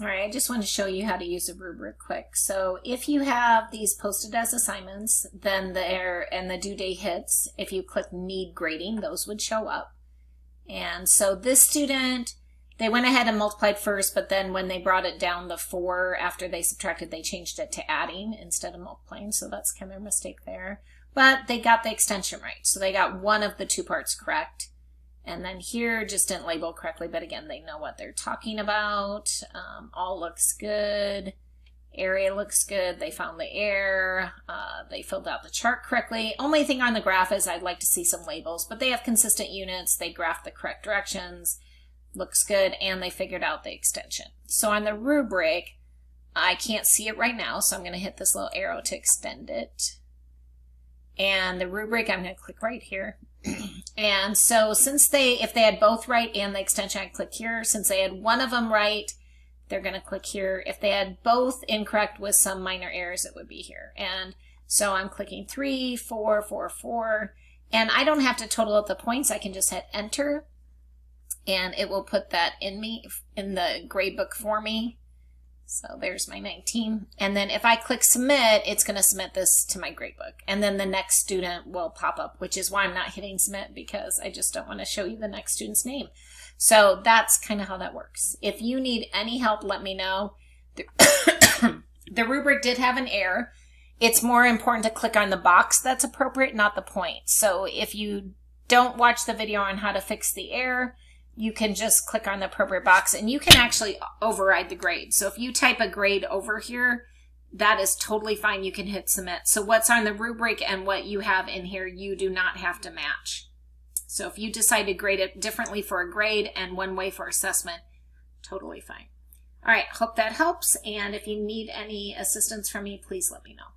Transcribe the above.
All right, I just want to show you how to use a rubric quick. So if you have these posted as assignments, then the due date hits. If you click need grading, those would show up. And so this student, they went ahead and multiplied first, but then when they brought it down to 4 after they subtracted, they changed it to adding instead of multiplying. So that's kind of a mistake there. But they got the extension right. So they got one of the 2 parts correct. And then here just didn't label correctly, but again, they know what they're talking about. All looks good. Area looks good. They found the error. They filled out the chart correctly. Only thing on the graph is I'd like to see some labels, but they have consistent units. They graphed the correct directions. Looks good. And they figured out the extension. So on the rubric, I can't see it right now, so I'm going to hit this little arrow to extend it. And the rubric, I'm going to click right here. And so if they had both right and the extension, I click here. Since they had one of them right, they're going to click here. If they had both incorrect with some minor errors, it would be here. And so I'm clicking 3, 4, 4, 4. And I don't have to total up the points. I can just hit enter. And it will put that in the grade book for me. So there's my 19. And then if I click submit, it's going to submit this to my gradebook. And then the next student will pop up, which is why I'm not hitting submit, because I just don't want to show you the next student's name. So that's kind of how that works. If you need any help, let me know. The rubric did have an error. It's more important to click on the box that's appropriate, not the point. So if you don't watch the video on how to fix the error, you can just click on the appropriate box and you can actually override the grade. So if you type a grade over here, that is totally fine. You can hit submit. So what's on the rubric and what you have in here, you do not have to match. So if you decide to grade it differently for a grade and one way for assessment, totally fine. All right, hope that helps. And if you need any assistance from me, please let me know.